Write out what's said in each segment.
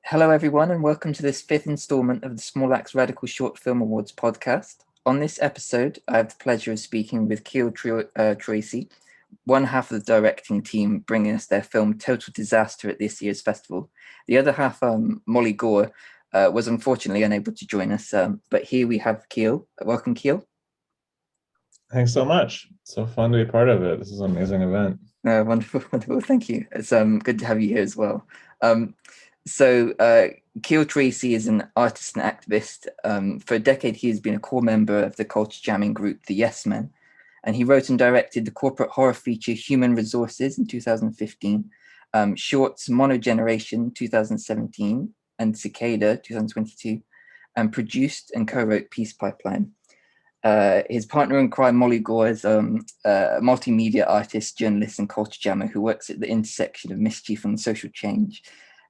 Hello, everyone, and welcome to this fifth installment of the Small Axe Radical Short Film Awards podcast. On this episode, I have the pleasure of speaking with Keil Troisi, one half of the directing team bringing us their film Total Disaster at this year's festival. The other half, Molly Gore, was unfortunately unable to join us, but here we have Keil. Welcome, Keil. Thanks so much. So fun to be part of it. This is an amazing event. Wonderful, wonderful. Thank you. It's good to have you here as well. Keil Troisi is an artist and activist. For a decade, he has been a core member of the culture jamming group, the Yes Men, and he wrote and directed the corporate horror feature Human Resources in 2015, shorts Monogeneration 2017, and Cicada 2022, and produced and co-wrote Peace Pipeline. His partner in crime, Molly Gore, is a multimedia artist, journalist, and culture jammer who works at the intersection of mischief and social change.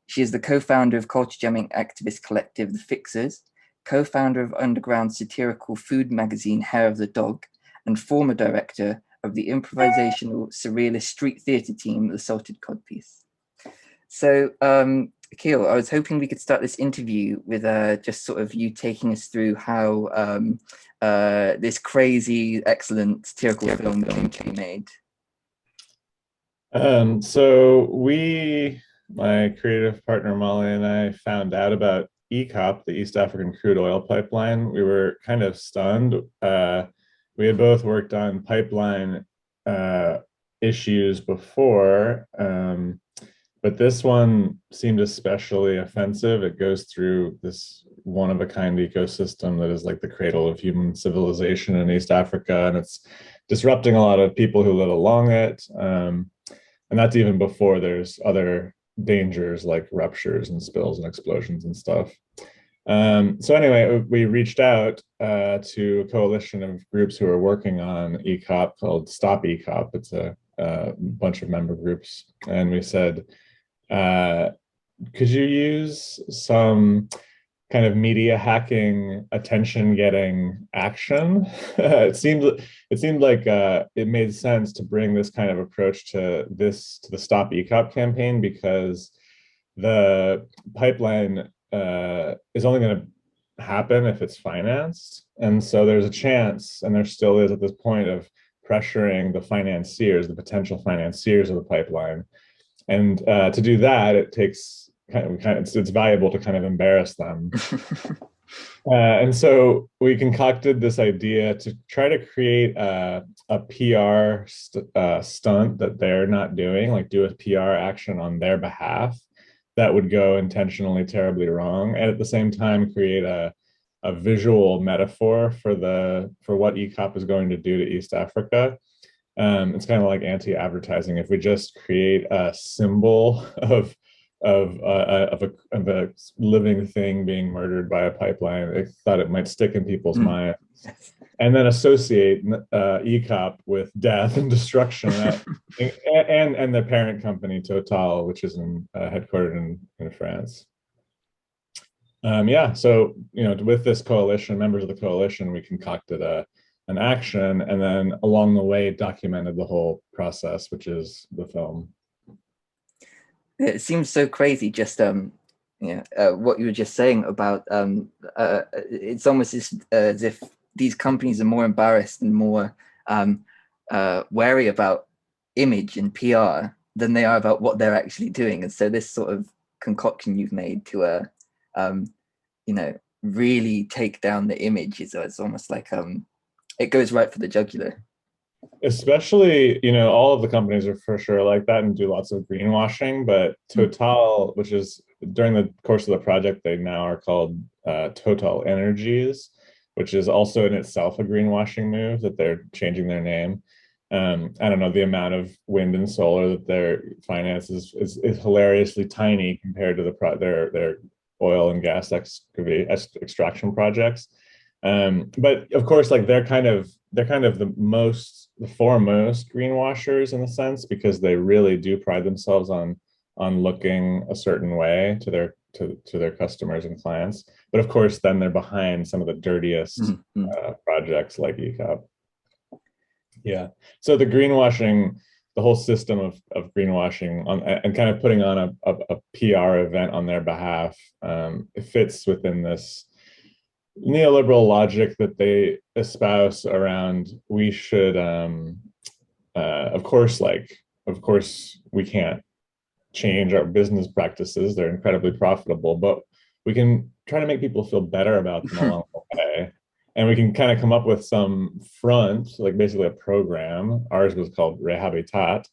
She is the co-founder of culture jamming activist collective The Fixers, co-founder of underground satirical food magazine Hair of the Dog, and former director of the improvisational surrealist street theatre team The Salted Codpiece. So, Keil, I was hoping we could start this interview with just sort of you taking us through how this crazy, excellent satirical film came to be made. My creative partner Molly and I found out about EACOP, the East African Crude Oil Pipeline. We were kind of stunned. We had both worked on pipeline issues before, but this one seemed especially offensive. It goes through this one-of-a-kind ecosystem that is like the cradle of human civilization in East Africa, and it's disrupting a lot of people who live along it. And that's even before there's other dangers like ruptures and spills and explosions and stuff. So anyway, we reached out to a coalition of groups who are working on EACOP called Stop EACOP. It's a bunch of member groups. And we said, could you use some kind of media hacking, attention-getting action? It seemed like it made sense to bring this kind of approach to the Stop EACOP campaign, because the pipeline is only going to happen if it's financed, and so there's a chance, and there still is at this point, of pressuring the financiers, the potential financiers of the pipeline, and to do that, it takes it's valuable to kind of embarrass them. And so we concocted this idea to try to create a PR stunt that they're not doing, like do a PR action on their behalf that would go intentionally terribly wrong, and at the same time create a visual metaphor for what EACOP is going to do to East Africa. It's kind of like anti-advertising. If we just create a symbol of a living thing being murdered by a pipeline, I thought it might stick in people's minds, and then associate EACOP with death and destruction, and their parent company Total, which is headquartered in France. So with this coalition, members of the coalition, we concocted an action, and then along the way documented the whole process, which is the film. It seems so crazy, just what you were just saying about it's almost as if these companies are more embarrassed and more wary about image and PR than they are about what they're actually doing. And so this sort of concoction you've made to really take down the image is it's almost like it goes right for the jugular. Especially, all of the companies are for sure like that and do lots of greenwashing, but Total, which is during the course of the project, they now are called Total Energies, which is also in itself a greenwashing move that they're changing their name. I don't know, the amount of wind and solar that their finance is hilariously tiny compared to their oil and gas extraction projects. But of course, like they're kind of the foremost greenwashers in a sense, because they really do pride themselves on looking a certain way to their customers and clients. But of course, then they're behind some of the dirtiest projects like EACOP. Yeah. So the greenwashing the whole system of greenwashing and kind of putting on a PR event on their behalf, it fits within this neoliberal logic that they espouse around we should of course, we can't change our business practices. They're incredibly profitable, but we can try to make people feel better about them along the way. And we can kind of come up with some front, like basically a program. Ours was called Rehabitat,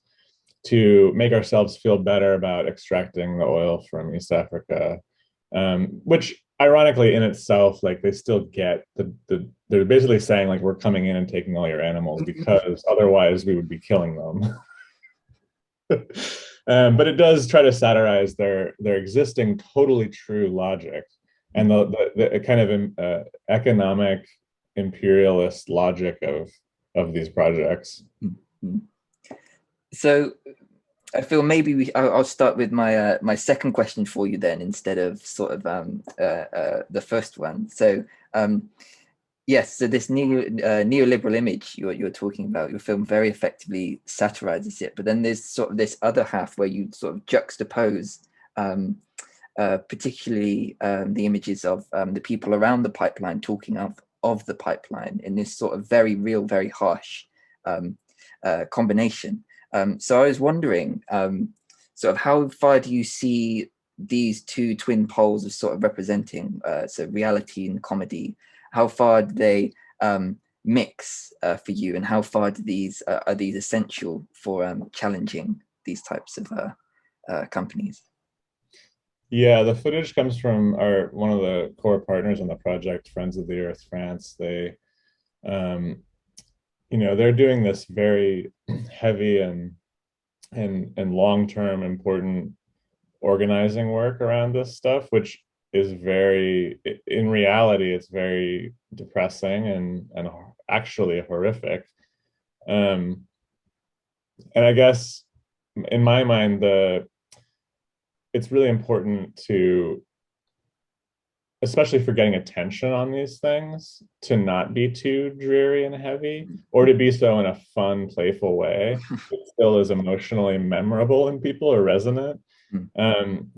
to make ourselves feel better about extracting the oil from East Africa, which ironically in itself, like they still get they're basically saying like we're coming in and taking all your animals because otherwise we would be killing them. But it does try to satirize their existing totally true logic and the kind of economic imperialist logic of these projects. So I feel maybe I'll start with my my second question for you then, instead of sort of the first one. So yes, so this neoliberal image you're talking about, your film very effectively satirizes it, but then there's sort of this other half where you sort of juxtapose particularly the images of the people around the pipeline talking of the pipeline in this sort of very real, very harsh combination. So I was wondering, sort of how far do you see these two twin poles of sort of representing, so reality and comedy, how far do they mix for you, and how far do these are these essential for challenging these types of companies? Yeah, the footage comes from our one of the core partners on the project, Friends of the Earth France. They, they're doing this very heavy and long-term important organizing work around this stuff, which is in reality, it's very depressing and actually horrific. And I guess in my mind, it's really important to, especially for getting attention on these things, to not be too dreary and heavy, or to be so in a fun, playful way. It still is emotionally memorable in people or resonant.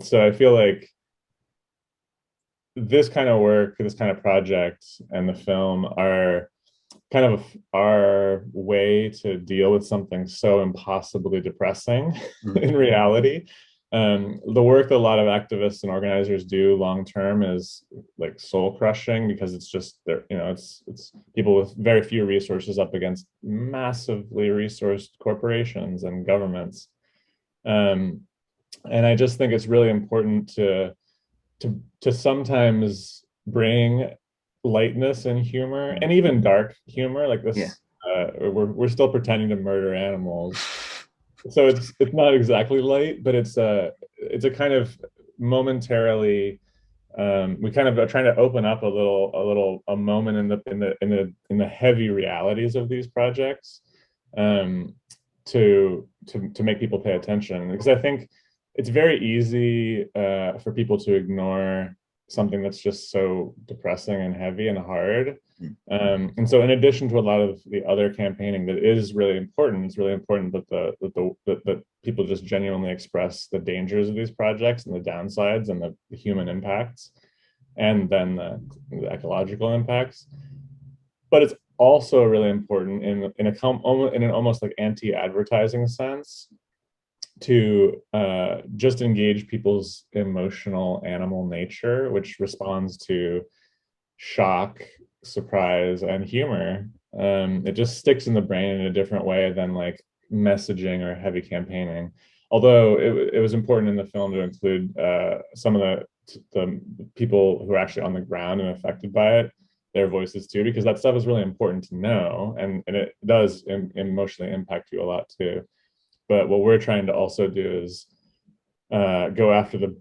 So I feel like this kind of work, this kind of project, and the film are kind of our way to deal with something so impossibly depressing in reality. The work that a lot of activists and organizers do long term is like soul crushing, because it's just it's people with very few resources up against massively resourced corporations and governments. And I just think it's really important to sometimes bring lightness and humor, and even dark humor like this. We're still pretending to murder animals, so it's not exactly light, but it's a kind of momentarily, we kind of are trying to open up a moment in the heavy realities of these projects, to make people pay attention, because I think it's very easy for people to ignore something that's just so depressing and heavy and hard. And so in addition to a lot of the other campaigning that is really important, it's really important that people just genuinely express the dangers of these projects and the downsides and the human impacts, and then the ecological impacts. But it's also really important in an almost like anti-advertising sense to just engage people's emotional animal nature, which responds to shock, surprise, and humor. It just sticks in the brain in a different way than like messaging or heavy campaigning. Although it was important in the film to include some of the people who are actually on the ground and affected by it, their voices too, because that stuff is really important to know, and it does emotionally impact you a lot too. But what we're trying to also do is go after the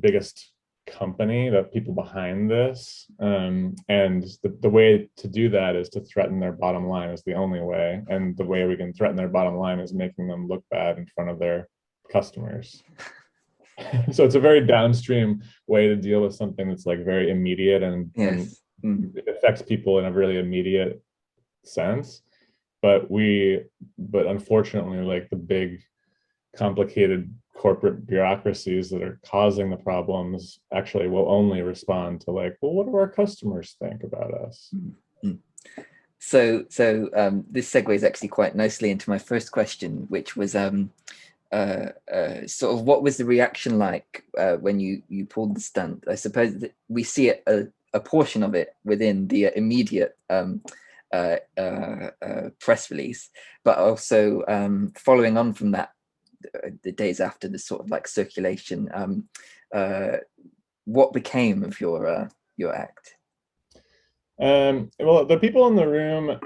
biggest company, the people behind this, and the way to do that is to threaten their bottom line is the only way, and the way we can threaten their bottom line is making them look bad in front of their customers. So it's a very downstream way to deal with something that's like very immediate and it affects people in a really immediate sense. but unfortunately, like the big complicated corporate bureaucracies that are causing the problems actually will only respond to like, well, what do our customers think about us? Mm. This segues actually quite nicely into my first question, which was sort of what was the reaction like when you pulled the stunt? I suppose that we see it, a portion of it within the immediate press release, but also following on from that, the days after the sort of like circulation, what became of your act? Well, the people in the room,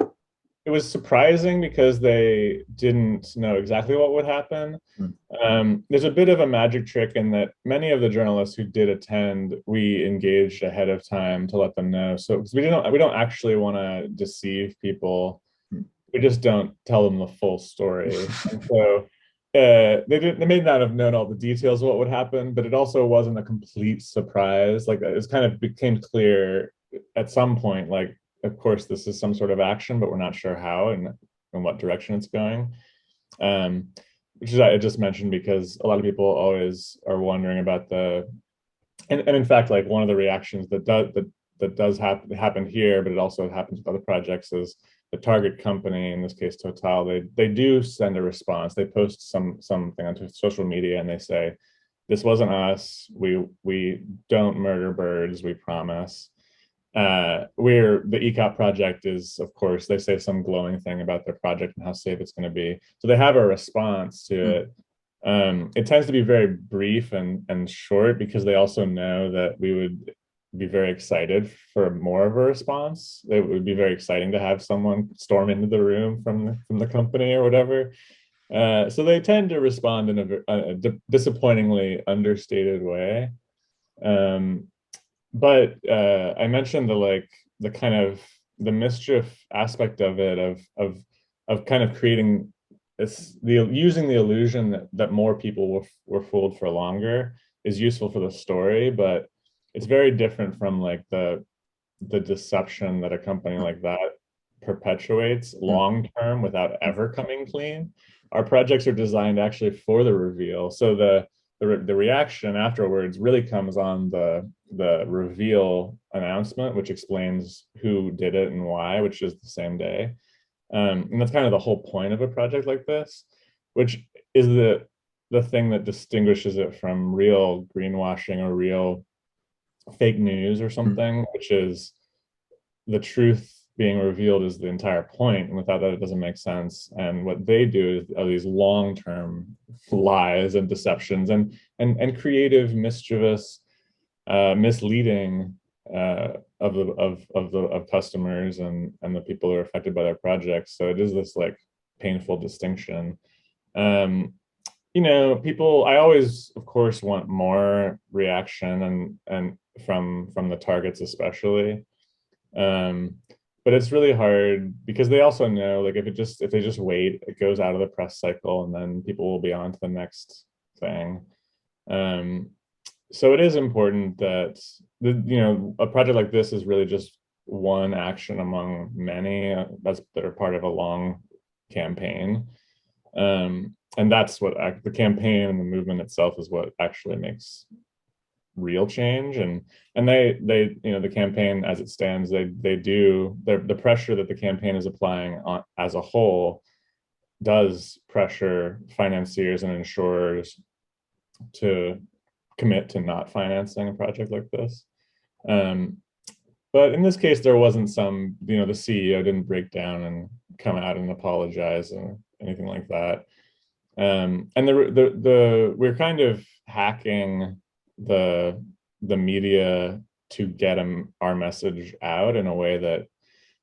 it was surprising because they didn't know exactly what would happen. Mm. There's a bit of a magic trick in that many of the journalists who did attend, we engaged ahead of time to let them know. So because we don't actually want to deceive people. Mm. We just don't tell them the full story. And so they may not have known all the details of what would happen, but it also wasn't a complete surprise. Like it kind of became clear at some point, like, of course, this is some sort of action, but we're not sure how and in what direction it's going. Um, which is I just mentioned because a lot of people always are wondering about and in fact, like one of the reactions that does happen here, but it also happens with other projects is the target company, in this case Total, they do send a response. They post something onto social media and they say, "This wasn't us. We don't murder birds. We promise." We're the ECOP project is, of course, they say some glowing thing about their project and how safe it's going to be. So they have a response to Mm. it. It tends to be very brief and short because they also know that we would be very excited for more of a response. It would be very exciting to have someone storm into the room from the company or whatever. So they tend to respond in a disappointingly understated way. Um, but I mentioned the kind of the mischief aspect of it of kind of creating using the illusion that more people were fooled for longer is useful for the story, but it's very different from like the deception that a company like that perpetuates Mm. long term without ever coming clean. Our projects are designed actually for the reveal, so the reaction afterwards really comes on the reveal announcement, which explains who did it and why, which is the same day. And that's kind of the whole point of a project like this, which is the thing that distinguishes it from real greenwashing or real fake news or Mm. something, which is the truth being revealed is the entire point, and without that it doesn't make sense. And what they do are these long-term lies and deceptions and creative, mischievous, misleading of customers and the people who are affected by their projects. So it is this like painful distinction. um People, I always of course want more reaction and from the targets especially. um but it's really hard because they also know, like, if they just wait, it goes out of the press cycle and then people will be on to the next thing. um so it is important that a project like this is really just one action among many that are part of a long campaign. And that's what the campaign and the movement itself is what actually makes real change. And the campaign as it stands, they do the pressure that the campaign is applying on as a whole does pressure financiers and insurers to commit to not financing a project like this. um, but in this case there wasn't the CEO didn't break down and come out and apologize or anything like that. And we're kind of hacking the media to get our message out in a way that,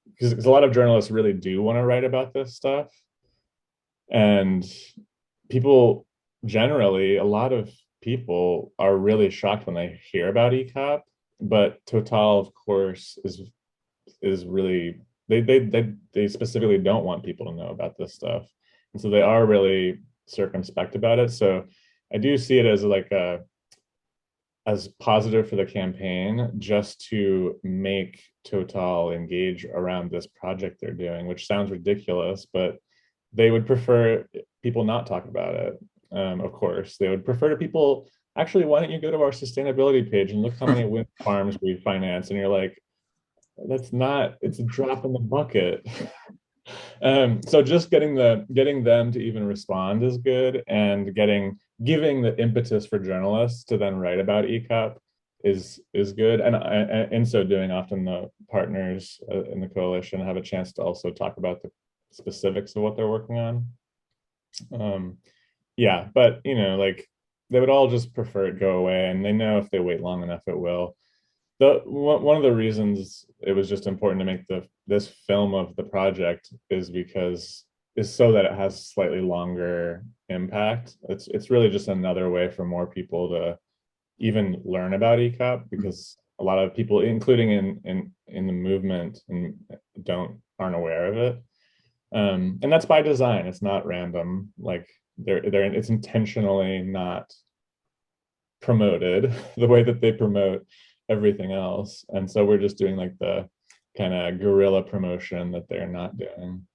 because a lot of journalists really do want to write about this stuff, and people generally, a lot of people are really shocked when they hear about ECOP. But Total, of course, is really they specifically don't want people to know about this stuff, and so they are really circumspect about it. So I do see it as like as positive for the campaign just to make Total engage around this project they're doing, which sounds ridiculous, but they would prefer people not talk about it. Of course, they would prefer to people, actually, why don't you go to our sustainability page and look how many wind farms we finance? And you're like, that's not, it's a drop in the bucket. So just getting them to even respond is good, and giving the impetus for journalists to then write about ECOP is good. And in so doing, often the partners in the coalition have a chance to also talk about the specifics of what they're working on. Yeah, but like they would all just prefer it go away, and they know if they wait long enough, it will. One of the reasons it was just important to make this film of the project is so that it has slightly longer impact. It's really just another way for more people to even learn about ECOP, because a lot of people, including in the movement, and aren't aware of it. And that's by design. It's not random. Like it's intentionally not promoted the way that they promote everything else. And so we're just doing like the kind of guerrilla promotion that they're not doing.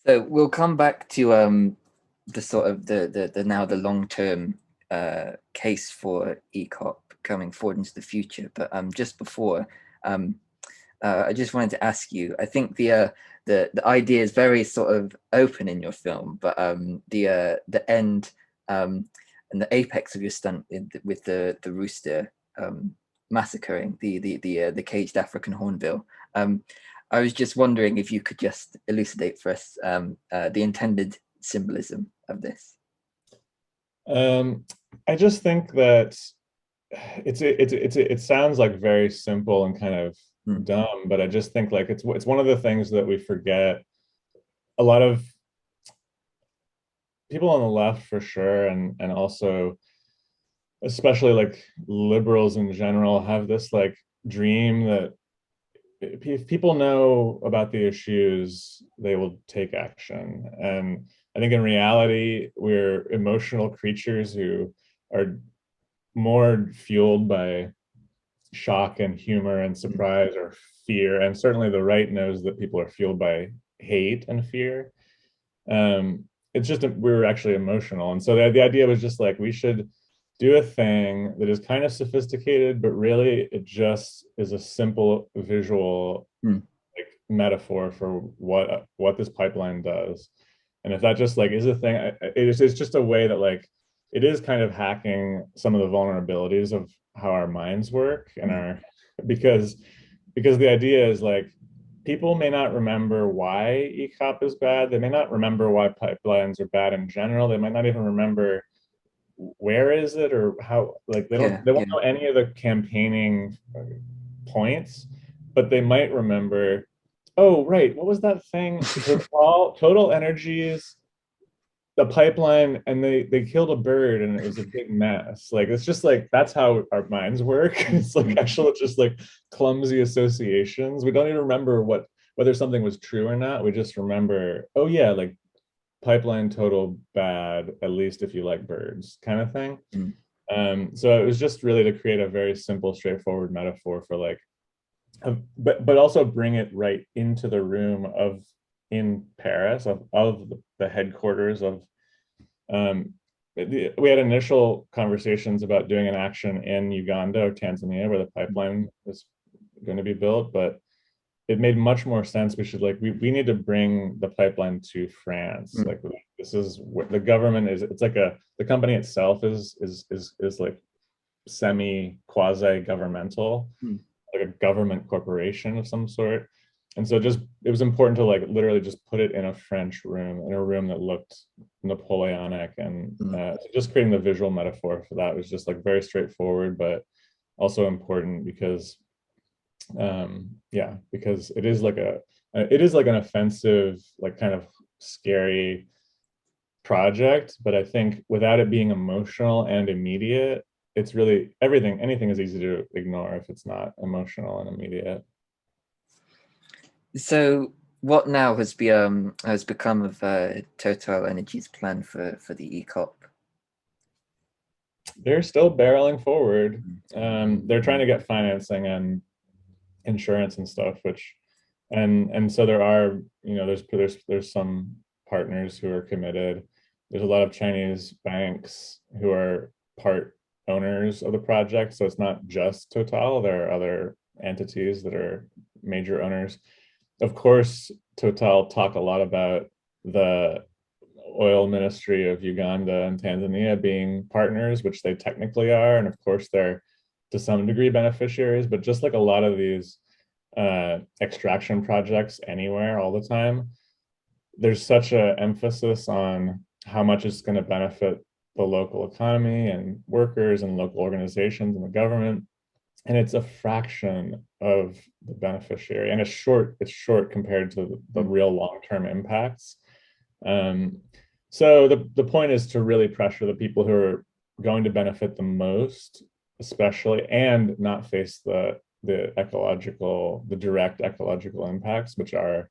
So we'll come back to the sort of the now the long-term case for ECOP coming forward into the future. But just before, I just wanted to ask you, I think the idea is very sort of open in your film, but the end and the apex of your stunt with the rooster massacring the caged African hornbill. I was just wondering if you could just elucidate for us the intended symbolism of this. I just think that it sounds like very simple and kind of dumb, but I just think like it's one of the things that we forget. A lot of people on the left, for sure, and also especially like liberals in general, have this like dream that if people know about the issues, they will take action. And I think in reality, we're emotional creatures who are more fueled by shock and humor and surprise or fear. And certainly the right knows that people are fueled by hate and fear. It's just we're actually emotional. And so the idea was just like, we should do a thing that is kind of sophisticated, but really it just is a simple visual like metaphor for what this pipeline does. And if that just like is a thing, it's just a way that like it is kind of hacking some of the vulnerabilities of how our minds work and our because the idea is like people may not remember why ECOP is bad. They may not remember why pipelines are bad in general. They might not even remember where is it or how, like they won't know any of the campaigning points, but they might remember, oh right, what was that thing? Total Energies, the pipeline, and they killed a bird and it was a big mess. Like it's just like that's how our minds work. It's like actual just like clumsy associations. We don't even remember whether something was true or not. We just remember, oh yeah, like pipeline total bad, at least if you like birds, kind of thing. So it was just really to create a very simple, straightforward metaphor for like but also bring it right into the room of in Paris of the headquarters of we had initial conversations about doing an action in Uganda or Tanzania where the pipeline was going to be built, but it made much more sense. We should like we need to bring the pipeline to France. Like this is what the government is. It's like the company itself is like semi quasi governmental, like a government corporation of some sort. And so just it was important to like literally just put it in a French room, in a room that looked Napoleonic, and just creating the visual metaphor for that was just like very straightforward, but also important because because it is like an offensive, like kind of scary project, but I think without it being emotional and immediate, it's really anything is easy to ignore if it's not emotional and immediate. So what now has become of Total Energies plan for the ECOP? they're still barreling forward. They're trying to get financing and insurance and stuff, which and so there are, there's some partners who are committed. There's a lot of Chinese banks who are part owners of the project, so it's not just Total. There are other entities that are major owners. Of course, Total talk a lot about the oil ministry of Uganda and Tanzania being partners, which they technically are, and of course they're to some degree beneficiaries, but just like a lot of these extraction projects anywhere all the time, there's such an emphasis on how much it's going to benefit the local economy and workers and local organizations and the government, and it's a fraction of the beneficiary, and it's short compared to the real long-term impacts. So the point is to really pressure the people who are going to benefit the most, especially, and not face the direct ecological impacts, which are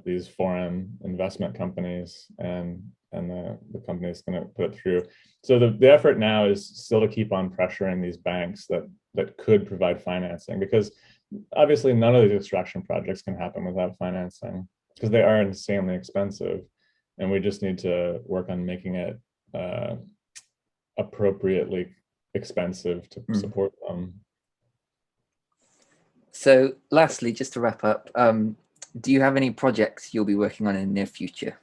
these foreign investment companies and the companies going to put it through. So the effort now is still to keep on pressuring these banks that could provide financing, because obviously none of these extraction projects can happen without financing, because they are insanely expensive, and we just need to work on making it appropriately expensive to support them. So lastly, just to wrap up, do you have any projects you'll be working on in the near future?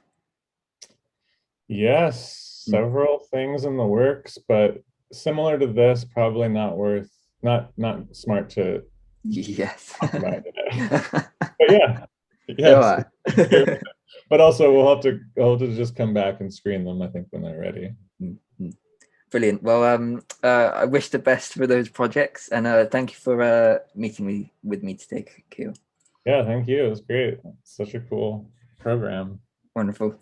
Yes, several things in the works, but similar to this, probably not smart to Yes. talk about it. But yeah, All yes. right. But also I'll have to just come back and screen them, I think, when they're ready. Brilliant. Well, I wish the best for those projects, and thank you for meeting with me today, Keil. Yeah, thank you. It was great. It's such a cool program. Wonderful.